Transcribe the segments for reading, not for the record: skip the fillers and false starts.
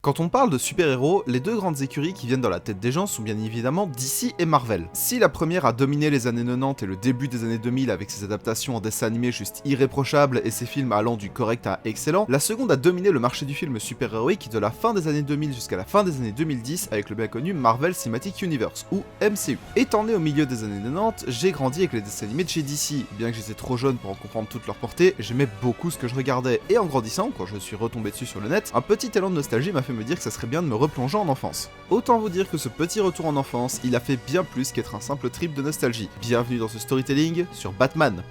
Quand on parle de super-héros, les deux grandes écuries qui viennent dans la tête des gens sont bien évidemment DC et Marvel. Si la première a dominé les années 90 et le début des années 2000 avec ses adaptations en dessin animé juste irréprochables et ses films allant du correct à excellent, la seconde a dominé le marché du film super-héroïque de la fin des années 2000 jusqu'à la fin des années 2010 avec le bien connu Marvel Cinematic Universe, ou MCU. Étant né au milieu des années 90, j'ai grandi avec les dessins animés de chez DC. Bien que j'étais trop jeune pour en comprendre toute leur portée, j'aimais beaucoup ce que je regardais, et en grandissant, quand je suis retombé dessus sur le net, un petit élan de nostalgie m'a fait me dire que ça serait bien de me replonger en enfance. Autant vous dire que ce petit retour en enfance, il a fait bien plus qu'être un simple trip de nostalgie. Bienvenue dans ce storytelling sur Batman.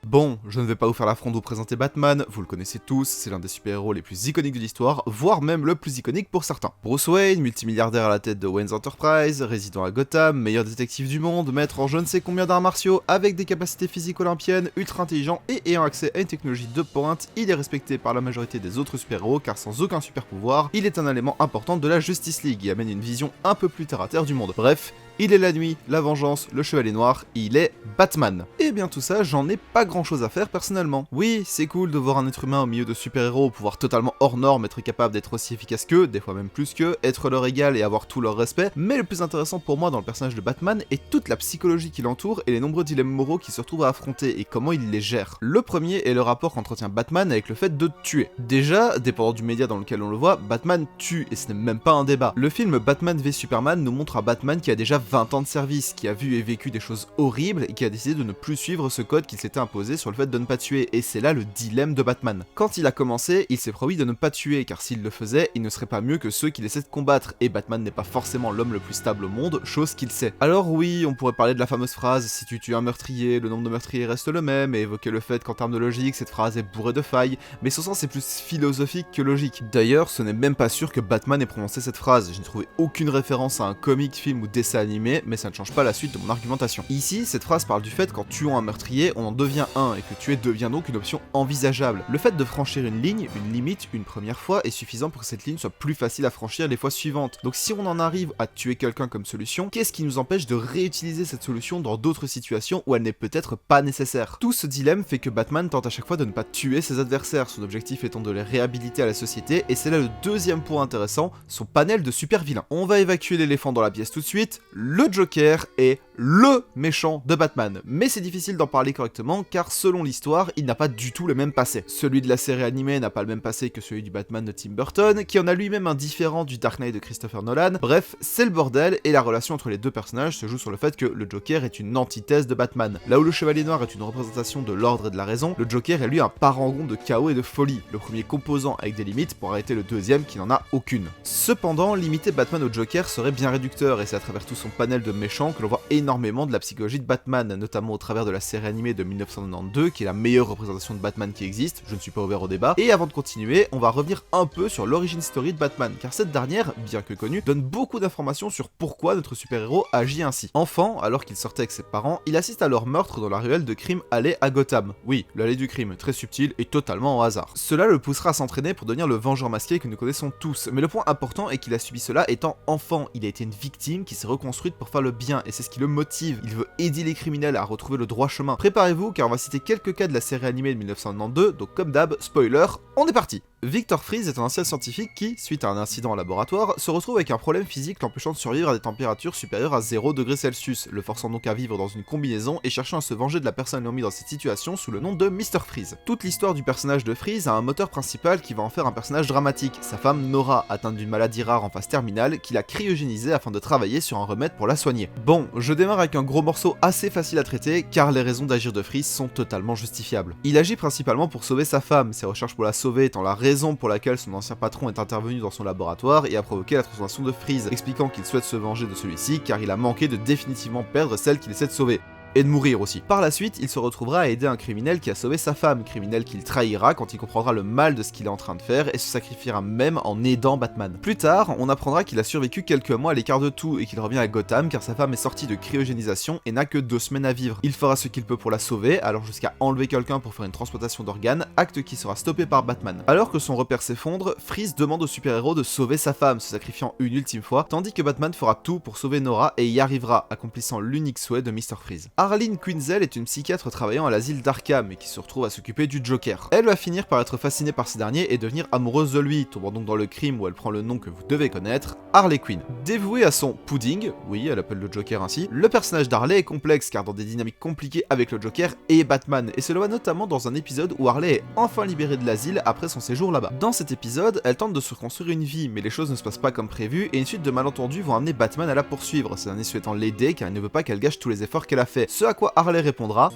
Bon, je ne vais pas vous faire l'affront de vous présenter Batman, vous le connaissez tous, c'est l'un des super-héros les plus iconiques de l'histoire, voire même le plus iconique pour certains. Bruce Wayne, multimilliardaire à la tête de Wayne's Enterprise, résident à Gotham, meilleur détective du monde, maître en je ne sais combien d'arts martiaux, avec des capacités physiques olympiennes, ultra intelligent et ayant accès à une technologie de pointe, il est respecté par la majorité des autres super-héros car sans aucun super-pouvoir, il est un élément important de la Justice League et amène une vision un peu plus terre-à-terre du monde. Bref, il est la nuit, la vengeance, le chevalier noir, il est Batman. Et bien tout ça, j'en ai pas grand chose à faire personnellement. Oui, c'est cool de voir un être humain au milieu de super-héros pouvoir totalement hors norme, être capable d'être aussi efficace qu'eux, des fois même plus qu'eux, être leur égal et avoir tout leur respect, mais le plus intéressant pour moi dans le personnage de Batman est toute la psychologie qui l'entoure et les nombreux dilemmes moraux qu'il se retrouve à affronter et comment il les gère. Le premier est le rapport qu'entretient Batman avec le fait de tuer. Déjà, dépendant du média dans lequel on le voit, Batman tue et ce n'est même pas un débat. Le film Batman v Superman nous montre un Batman qui a déjà 20 ans de service, qui a vu et vécu des choses horribles et qui a décidé de ne plus suivre ce code qu'il s'était imposé sur le fait de ne pas tuer, et c'est là le dilemme de Batman. Quand il a commencé, il s'est promis de ne pas tuer, car s'il le faisait, il ne serait pas mieux que ceux qu'il essaie de combattre, et Batman n'est pas forcément l'homme le plus stable au monde, chose qu'il sait. Alors oui, on pourrait parler de la fameuse phrase « si tu tues un meurtrier, le nombre de meurtriers reste le même », et évoquer le fait qu'en termes de logique, cette phrase est bourrée de failles, mais son sens est plus philosophique que logique. D'ailleurs, ce n'est même pas sûr que Batman ait prononcé cette phrase, je n'ai trouvé aucune référence à un comic, film ou dessin animé, mais ça ne change pas la suite de mon argumentation. Ici, cette phrase parle du fait qu'en tuant un meurtrier, on en devient un, et que tuer devient donc une option envisageable. Le fait de franchir une ligne, une limite, une première fois, est suffisant pour que cette ligne soit plus facile à franchir les fois suivantes. Donc si on en arrive à tuer quelqu'un comme solution, qu'est-ce qui nous empêche de réutiliser cette solution dans d'autres situations où elle n'est peut-être pas nécessaire? Tout ce dilemme fait que Batman tente à chaque fois de ne pas tuer ses adversaires, son objectif étant de les réhabiliter à la société, et c'est là le deuxième point intéressant, son panel de super vilains. On va évacuer l'éléphant dans la pièce tout de suite, le Joker est le méchant de Batman. Mais c'est difficile d'en parler correctement car selon l'histoire, il n'a pas du tout le même passé. Celui de la série animée n'a pas le même passé que celui du Batman de Tim Burton, qui en a lui-même un différent du Dark Knight de Christopher Nolan. Bref, c'est le bordel et la relation entre les deux personnages se joue sur le fait que le Joker est une antithèse de Batman. Là où le Chevalier Noir est une représentation de l'ordre et de la raison, le Joker est lui un parangon de chaos et de folie, le premier composant avec des limites pour arrêter le deuxième qui n'en a aucune. Cependant, limiter Batman au Joker serait bien réducteur et c'est à travers tout son panel de méchants que l'on voit énormément de la psychologie de Batman, notamment au travers de la série animée de 1992 qui est la meilleure représentation de Batman qui existe, je ne suis pas ouvert au débat, et avant de continuer, on va revenir un peu sur l'origine story de Batman, car cette dernière, bien que connue, donne beaucoup d'informations sur pourquoi notre super-héros agit ainsi. Enfant, alors qu'il sortait avec ses parents, il assiste à leur meurtre dans la ruelle de crime allée à Gotham. Oui, l'allée du crime, très subtile et totalement au hasard. Cela le poussera à s'entraîner pour devenir le vengeur masqué que nous connaissons tous, mais le point important est qu'il a subi cela étant enfant, il a été une victime qui s'est reconstruite pour faire le bien, et c'est ce qui le motive, il veut aider les criminels à retrouver le droit chemin. Préparez-vous car on va citer quelques cas de la série animée de 1992, donc comme d'hab, spoiler, on est parti. Victor Freeze est un ancien scientifique qui, suite à un incident en laboratoire, se retrouve avec un problème physique l'empêchant de survivre à des températures supérieures à 0°C, le forçant donc à vivre dans une combinaison et cherchant à se venger de la personne l'ayant mis dans cette situation sous le nom de Mr. Freeze. Toute l'histoire du personnage de Freeze a un moteur principal qui va en faire un personnage dramatique, sa femme Nora, atteinte d'une maladie rare en phase terminale, qu'il a cryogénisée afin de travailler sur un remède pour la soigner. Bon, je démarre avec un gros morceau assez facile à traiter car les raisons d'agir de Freeze sont totalement justifiables. Il agit principalement pour sauver sa femme, ses recherches pour la sauver étant la raison pour laquelle son ancien patron est intervenu dans son laboratoire et a provoqué la transformation de Freeze, expliquant qu'il souhaite se venger de celui-ci car il a manqué de définitivement perdre celle qu'il essaie de sauver. Et de mourir aussi. Par la suite, il se retrouvera à aider un criminel qui a sauvé sa femme, criminel qu'il trahira quand il comprendra le mal de ce qu'il est en train de faire et se sacrifiera même en aidant Batman. Plus tard, on apprendra qu'il a survécu quelques mois à l'écart de tout et qu'il revient à Gotham car sa femme est sortie de cryogénisation et n'a que 2 semaines à vivre. Il fera ce qu'il peut pour la sauver, alors jusqu'à enlever quelqu'un pour faire une transplantation d'organes, acte qui sera stoppé par Batman. Alors que son repère s'effondre, Freeze demande au super-héros de sauver sa femme, se sacrifiant une ultime fois, tandis que Batman fera tout pour sauver Nora et y arrivera, accomplissant l'unique souhait de Mr. Freeze. Harleen Quinzel est une psychiatre travaillant à l'asile d'Arkham et qui se retrouve à s'occuper du Joker. Elle va finir par être fascinée par ce dernier et devenir amoureuse de lui, tombant donc dans le crime où elle prend le nom que vous devez connaître, Harley Quinn. Dévouée à son pudding, oui, elle appelle le Joker ainsi, le personnage d'Harley est complexe car dans des dynamiques compliquées avec le Joker et Batman, et se le voit notamment dans un épisode où Harley est enfin libérée de l'asile après son séjour là-bas. Dans cet épisode, elle tente de se reconstruire une vie, mais les choses ne se passent pas comme prévu, et une suite de malentendus vont amener Batman à la poursuivre, ce dernier souhaitant l'aider car il ne veut pas qu'elle gâche tous les efforts qu'elle a fait. Ce à quoi Harley répondra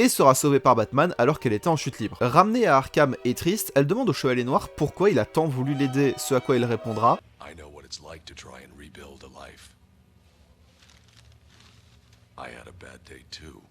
et sera sauvée par Batman alors qu'elle était en chute libre. Ramenée à Arkham et triste, elle demande au Chevalier Noir pourquoi il a tant voulu l'aider, ce à quoi il répondra I know what it's like to try and rebuild a life. I had a bad day too.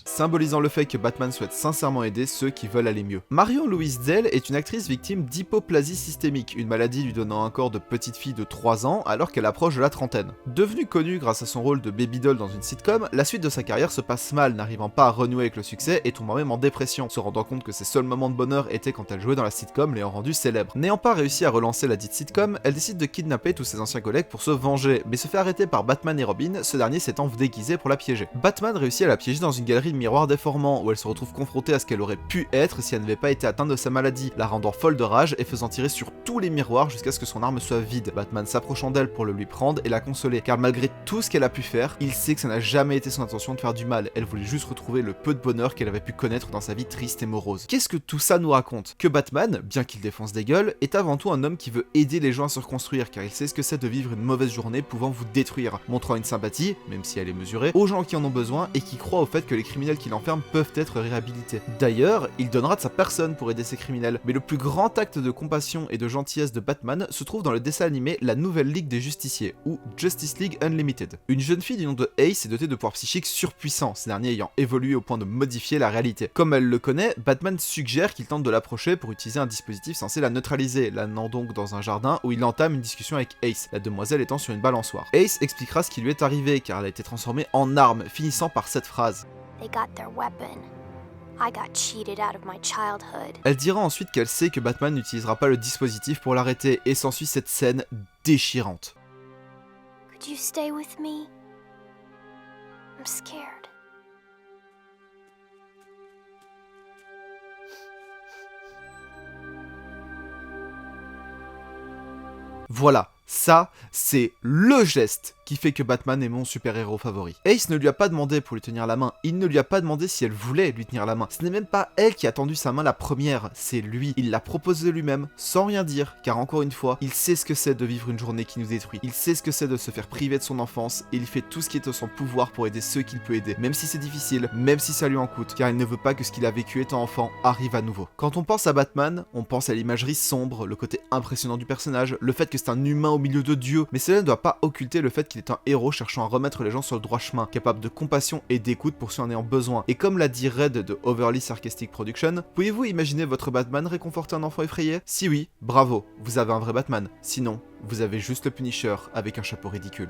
Symbolisant le fait que Batman souhaite sincèrement aider ceux qui veulent aller mieux. Marion Louise Dell est une actrice victime d'hypoplasie systémique, une maladie lui donnant un corps de petite fille de 3 ans alors qu'elle approche de la trentaine. Devenue connue grâce à son rôle de baby doll dans une sitcom, la suite de sa carrière se passe mal, n'arrivant pas à renouer avec le succès et tombant même en dépression, se rendant compte que ses seuls moments de bonheur étaient quand elle jouait dans la sitcom, l'ayant rendue célèbre. N'ayant pas réussi à relancer la dite sitcom, elle décide de kidnapper tous ses anciens collègues pour se venger, mais se fait arrêter par Batman et Robin, ce dernier s'étant déguisé pour la piéger. Batman réussit à la piéger dans une galerie de miroirs déformants où elle se retrouve confrontée à ce qu'elle aurait pu être si elle n'avait pas été atteinte de sa maladie, la rendant folle de rage et faisant tirer sur tous les miroirs jusqu'à ce que son arme soit vide. Batman s'approchant d'elle pour le lui prendre et la consoler, car malgré tout ce qu'elle a pu faire, il sait que ça n'a jamais été son intention de faire du mal, elle voulait juste retrouver le peu de bonheur qu'elle avait pu connaître dans sa vie triste et morose. Qu'est-ce que tout ça nous raconte? Que Batman, bien qu'il défonce des gueules, est avant tout un homme qui veut aider les gens à se reconstruire, car il sait ce que c'est de vivre une mauvaise journée pouvant vous détruire, montrant une sympathie, même si elle est mesurée, aux gens qui en ont besoin et qui croient au fait que les criminels qui l'enferment peuvent être réhabilités. D'ailleurs, il donnera de sa personne pour aider ces criminels, mais le plus grand acte de compassion et de gentillesse de Batman se trouve dans le dessin animé La Nouvelle Ligue des Justiciers, ou Justice League Unlimited. Une jeune fille du nom de Ace est dotée de pouvoirs psychiques surpuissants, ces derniers ayant évolué au point de modifier la réalité. Comme elle le connaît, Batman suggère qu'il tente de l'approcher pour utiliser un dispositif censé la neutraliser, l'amenant donc dans un jardin où il entame une discussion avec Ace, la demoiselle étant sur une balançoire. Ace expliquera ce qui lui est arrivé, car elle a été transformée en arme, finissant par cette phrase. They got their weapon. I got cheated out of my childhood. Elle dira ensuite qu'elle sait que Batman n'utilisera pas le dispositif pour l'arrêter, et s'ensuit cette scène déchirante. Could you stay with me? I'm scared. Voilà, ça, c'est le geste qui fait que Batman est mon super-héros favori. Ace ne lui a pas demandé pour lui tenir la main, il ne lui a pas demandé si elle voulait lui tenir la main. Ce n'est même pas elle qui a tendu sa main la première, c'est lui. Il l'a proposé lui-même, sans rien dire, car encore une fois, il sait ce que c'est de vivre une journée qui nous détruit. Il sait ce que c'est de se faire priver de son enfance, et il fait tout ce qui est en son pouvoir pour aider ceux qu'il peut aider, même si c'est difficile, même si ça lui en coûte, car il ne veut pas que ce qu'il a vécu étant enfant arrive à nouveau. Quand on pense à Batman, on pense à l'imagerie sombre, le côté impressionnant du personnage, le fait que c'est un humain au milieu de Dieu, mais cela ne doit pas occulter le fait qu'il est un héros cherchant à remettre les gens sur le droit chemin, capable de compassion et d'écoute pour ceux en ayant besoin. Et comme l'a dit Red de Overly Sarcastic Production, pouvez-vous imaginer votre Batman réconforter un enfant effrayé? Si oui, bravo, vous avez un vrai Batman. Sinon, vous avez juste le Punisher avec un chapeau ridicule.